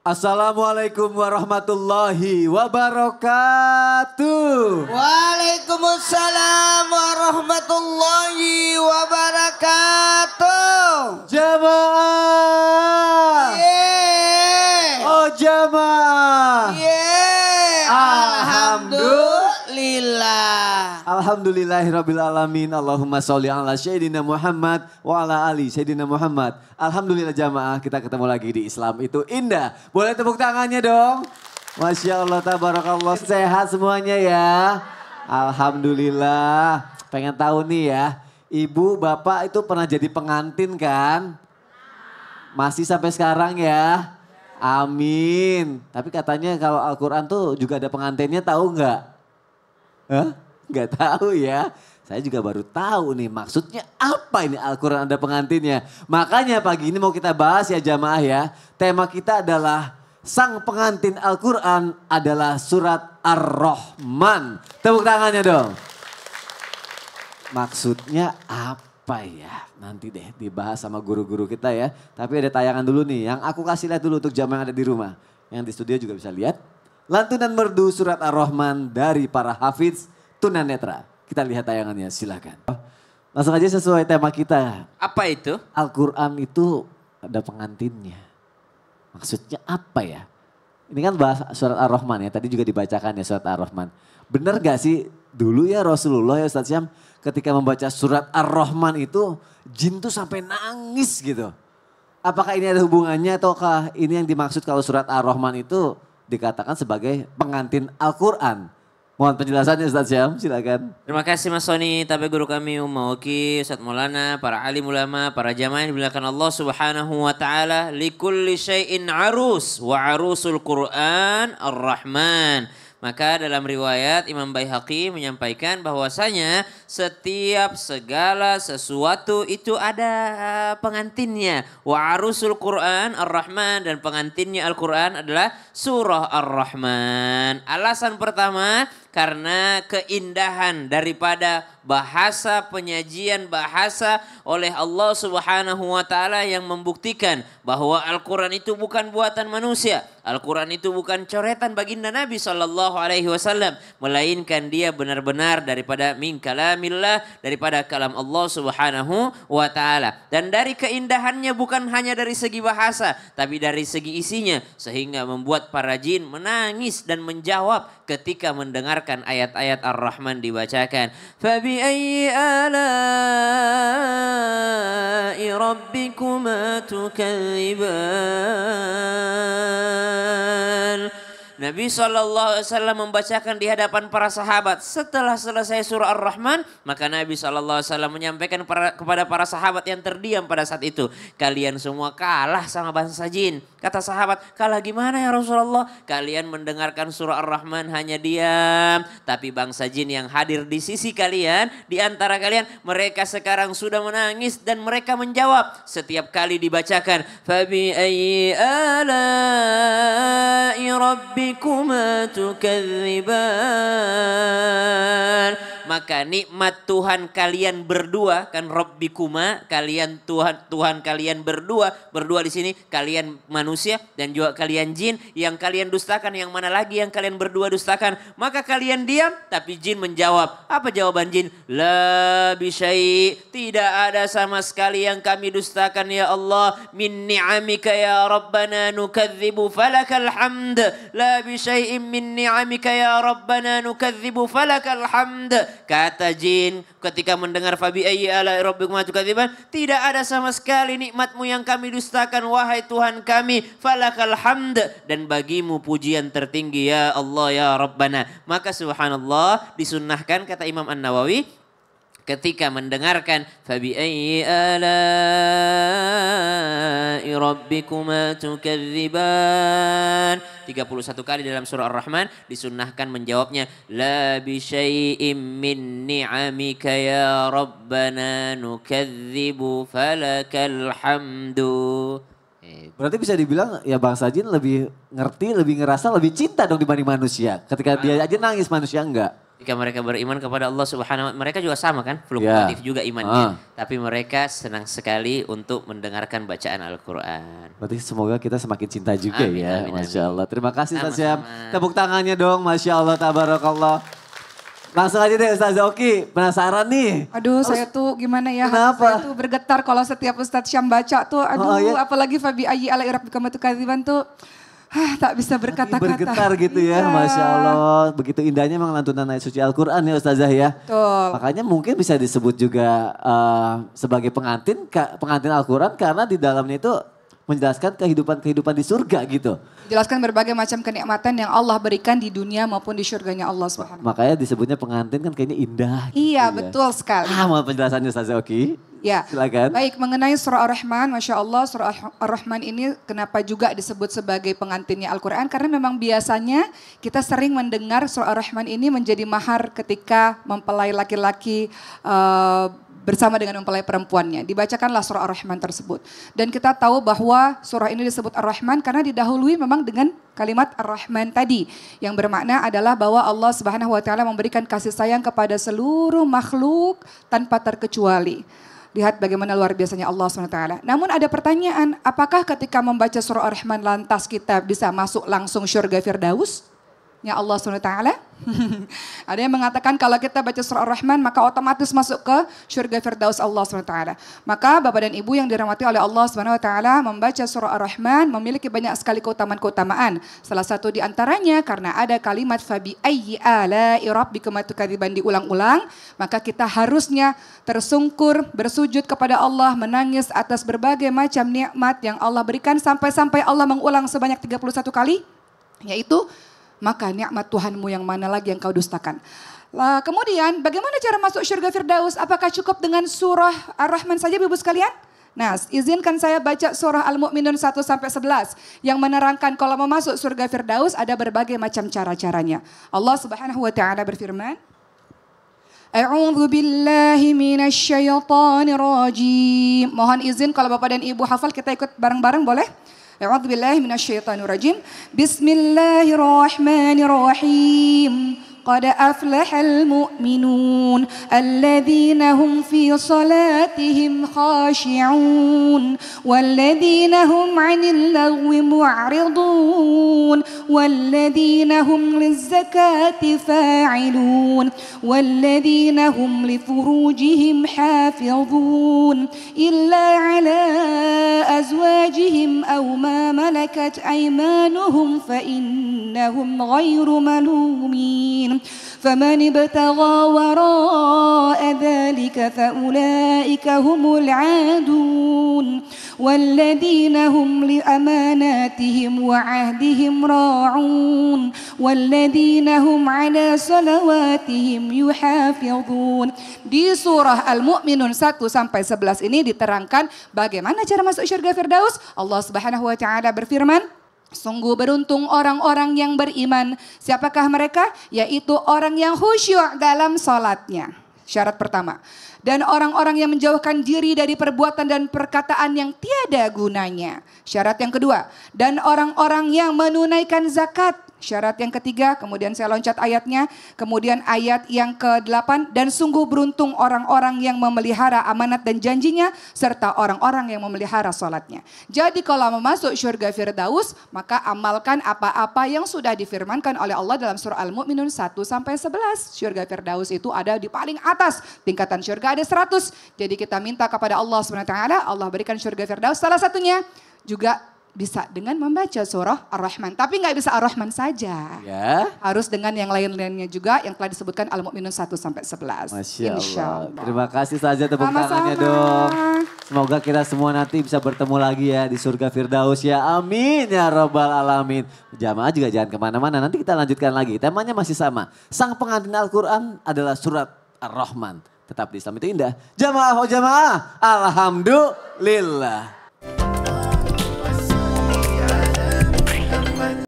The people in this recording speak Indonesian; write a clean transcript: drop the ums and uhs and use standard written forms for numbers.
Assalamualaikum warahmatullahi wabarakatuh. Waalaikumsalam warahmatullahi wabarakatuh. Jamaah. Yeah. Oh jamaah. Yeah. Alhamdulillah. Alhamdulillahirrabbilalamin. Allahumma sholli ala Sayyidina Muhammad wa ala ali Sayyidina Muhammad. Alhamdulillah jamaah, kita ketemu lagi di Islam itu indah. Boleh tepuk tangannya dong. Masya Allah, tabarakallah. Sehat semuanya ya. Alhamdulillah. Pengen tahu nih ya, ibu bapak itu pernah jadi pengantin kan? Masih sampai sekarang ya? Amin. Tapi katanya kalau Al-Quran tuh juga ada pengantinnya, tahu nggak? Hah? Nggak tahu ya. Saya juga baru tahu nih maksudnya apa ini Al-Quran ada pengantinnya. Makanya pagi ini mau kita bahas ya jamaah ya. Tema kita adalah sang pengantin Al-Quran adalah surat Ar-Rahman. Tepuk tangannya dong. Maksudnya apa ya? Nanti deh dibahas sama guru-guru kita ya. Tapi ada tayangan dulu nih yang aku kasih lihat dulu untuk jamaah yang ada di rumah. Yang di studio juga bisa lihat. Lantunan merdu surat Ar-Rahman dari para hafiz tunanetra. Kita lihat tayangannya, silakan. Langsung aja sesuai tema kita. Apa itu? Al-Quran itu ada pengantinnya. Maksudnya apa ya? Ini kan bahas surat Ar-Rahman ya, tadi juga dibacakan ya surat Ar-Rahman. Bener gak sih dulu ya Rasulullah ya Ustaz Syam ketika membaca surat Ar-Rahman itu jin tuh sampai nangis gitu. Apakah ini ada hubungannya ataukah ini yang dimaksud kalau surat Ar-Rahman itu dikatakan sebagai pengantin Al-Quran? Mohon penjelasannya Ustaz Syam, silakan. Terima kasih Mas Soni, tapi guru kami Umawoki, Ustaz Maulana, para alim ulama, para jamaah yang dimuliakan Allah Subhanahu wa taala. Likulli syai'in arus wa arusul Quran Ar-Rahman. Maka dalam riwayat Imam Baihaqi menyampaikan bahwasanya setiap segala sesuatu itu ada pengantinnya. Wa arusul Quran Ar-Rahman, dan pengantinnya Al-Quran adalah surah Ar-Rahman. Alasan pertama karena keindahan daripada bahasa penyajian bahasa oleh Allah Subhanahu wa taala yang membuktikan bahwa Al-Qur'an itu bukan buatan manusia. Al-Qur'an itu bukan coretan baginda Nabi sallallahu alaihi wasallam, melainkan dia benar-benar daripada min kalamillah, daripada kalam Allah Subhanahu wa taala. Dan dari keindahannya bukan hanya dari segi bahasa, tapi dari segi isinya, sehingga membuat para jin menangis dan menjawab ketika mendengarkan ayat-ayat Ar-Rahman dibacakan. Fabi ayyi ala'i rabbikuma tukadziban. Nabi SAW membacakan di hadapan para sahabat. Setelah selesai surah Ar-Rahman, maka Nabi SAW menyampaikan kepada para sahabat yang terdiam pada saat itu. Kalian semua kalah sama bangsa jin. Kata sahabat, kalah gimana ya Rasulullah? Kalian mendengarkan surah Ar-Rahman hanya diam. Tapi bangsa jin yang hadir di sisi kalian, di antara kalian, mereka sekarang sudah menangis dan mereka menjawab setiap kali dibacakan. Fabi ayyi ala'i rabbikuma tukadziban. Maka nikmat Tuhan kalian berdua, kan Rabbikuma, kalian Tuhan kalian berdua di sini kalian manusia dan juga kalian jin, yang kalian dustakan yang mana lagi yang kalian berdua dustakan? Maka kalian diam, tapi jin menjawab. Apa jawaban jin? La bisyai, tidak ada sama sekali yang kami dustakan ya Allah. Min ni'amika ya Rabbana nukadzibu falakal hamd. La bisyai'in min ni'amika ya Rabbana nukadzibu falakal hamd. Kata jin ketika mendengar fabi ayyi ala'i rabbikuma tukadziban, tidak ada sama sekali nikmatmu yang kami dustakan wahai Tuhan kami, falakal hamd, dan bagimu pujian tertinggi ya Allah ya Rabbana. Maka subhanallah disunnahkan kata Imam An-Nawawi ketika mendengarkan fabi ayyi ala'i rabbikuma tukadziban 31 kali dalam surah Ar-Rahman, disunnahkan menjawabnya la bi syai'im min ni'amika ya rabbana nukadzibu falakal hamdu. Berarti bisa dibilang ya bangsa jin lebih ngerti, lebih ngerasa, lebih cinta dong dibanding manusia. Ketika dia aja nangis, manusia enggak. Jika mereka beriman kepada Allah Subhanahu wa Ta'ala, mereka juga sama kan, fluktuatif juga imannya. Tapi mereka senang sekali untuk mendengarkan bacaan Al-Quran. Berarti semoga kita semakin cinta juga Amin, ya, amin, Masya Allah. Terima kasih Ustaz Syam. Sama-sama. Tepuk tangannya dong, Masya Allah, tabarakallah. Langsung aja deh Ustaz Oki, penasaran nih. Aduh, saya tuh gimana ya? Kenapa? Saya tuh bergetar kalau setiap Ustadz Syam baca tuh. Aduh, iya? apalagi Fabi Ayyi ala rabbika tukadziban tuh. Tak bisa berkata-kata. Bergetar gitu ya, Iya. Masya Allah. Begitu indahnya memang lantunan ayat suci Al-Quran ya Ustazah ya. Betul. Makanya mungkin bisa disebut juga sebagai pengantin Al-Quran karena di dalamnya itu menjelaskan kehidupan-kehidupan di surga gitu. Jelaskan berbagai macam kenikmatan yang Allah berikan di dunia maupun di surganya Allah Subhanahu. Makanya disebutnya pengantin kan kayaknya indah. Iya, gitu ya. betul sekali. Mau penjelasannya Ustazah Oki? Ya, Silakan. baik mengenai surah Ar-Rahman, Masya Allah surah Ar-Rahman ini kenapa juga disebut sebagai pengantinnya Al-Quran? Karena memang biasanya kita sering mendengar surah Ar-Rahman ini menjadi mahar ketika mempelai laki-laki bersama dengan mempelai perempuannya. Dibacakanlah surah Ar-Rahman tersebut. Dan kita tahu bahwa surah ini disebut Ar-Rahman karena didahului memang dengan kalimat Ar-Rahman tadi. Yang bermakna adalah bahwa Allah Subhanahu wa Ta'ala memberikan kasih sayang kepada seluruh makhluk tanpa terkecuali. Lihat bagaimana luar biasanya Allah SWT. Namun ada pertanyaan, apakah ketika membaca surah Ar-Rahman lantas kita bisa masuk langsung syurga Firdaus? Ya Allah SWT. Ada yang mengatakan kalau kita baca surah Ar-Rahman maka otomatis masuk ke syurga Firdaus Allah SWT. Maka Bapak dan Ibu yang dirahmati oleh Allah SWT membaca surah Ar-Rahman memiliki banyak sekali keutamaan-keutamaan. Salah satu di antaranya karena ada kalimat Fabi ayyi ala'i rabbikum tukadziban diulang-ulang. Maka kita harusnya tersungkur, bersujud kepada Allah, menangis atas berbagai macam nikmat yang Allah berikan sampai-sampai Allah mengulang sebanyak 31 kali. Yaitu maka nikmat Tuhanmu yang mana lagi yang kau dustakan. Kemudian bagaimana cara masuk syurga Firdaus? Apakah cukup dengan surah Ar-Rahman saja Ibu sekalian? Nah, izinkan saya baca surah Al-Mu'minun 1-11 yang menerangkan kalau mau masuk surga Firdaus ada berbagai macam cara-caranya. Allah Subhanahu wa Ta'ala berfirman, A'udzu billahi minasy syaithanir rajim. Mohon izin kalau Bapak dan Ibu hafal kita ikut bareng-bareng boleh? A'udzu billahi minasyaitonir rajim. Bismillahirrahmanirrahim. Qad aflahal mu'minun alladzina hum fi salatihim khashi'un walladzina hum 'anil lagwi mu'ridun walladzina hum lizzakati fa'ilun walladzina hum li furujihim hafizun illa 'ala azwajihim aw ma malakat aymanuhum fa innahum ghairu malumin. فمن ابتغى وراء ذلك فأولئك هم العادون والذين هم لأماناتهم وعهدهم راعون والذين هم على صلواتهم يحافظون. Di surah Al-Mu'minun 1-11 ini diterangkan bagaimana cara masuk syurga Firdaus. Allah Subhanahu wa Ta'ala berfirman, sungguh beruntung orang-orang yang beriman. Siapakah mereka? Yaitu orang yang khusyuk dalam sholatnya. Syarat pertama. Dan orang-orang yang menjauhkan diri dari perbuatan dan perkataan yang tiada gunanya. Syarat yang kedua. Dan orang-orang yang menunaikan zakat. Syarat yang ketiga, kemudian saya loncat ayatnya. Kemudian ayat yang ke-8. Dan sungguh beruntung orang-orang yang memelihara amanat dan janjinya. Serta orang-orang yang memelihara sholatnya. Jadi kalau mau masuk syurga Firdaus, maka amalkan apa-apa yang sudah difirmankan oleh Allah dalam surah Al-Mu'minun 1-11. Syurga Firdaus itu ada di paling atas. Tingkatan syurga ada 100. Jadi kita minta kepada Allah SWT, Allah berikan syurga Firdaus. Salah satunya juga bisa dengan membaca surah Ar-Rahman. Tapi nggak bisa Ar-Rahman saja. Ya. Harus dengan yang lain-lainnya juga yang telah disebutkan Al-Mu'minun 1-11. Masya Insya Allah. Terima kasih saja tepuk Sama-sama. tangannya dong. Semoga kita semua nanti bisa bertemu lagi ya di surga Firdaus ya. Amin ya Rabbal Alamin. Jamaah juga jangan kemana-mana. Nanti kita lanjutkan lagi. Temanya masih sama. Sang pengantin Al-Quran adalah surat Ar-Rahman. Tetap di Islam itu indah. Jamaah oh jamaah. Alhamdulillah.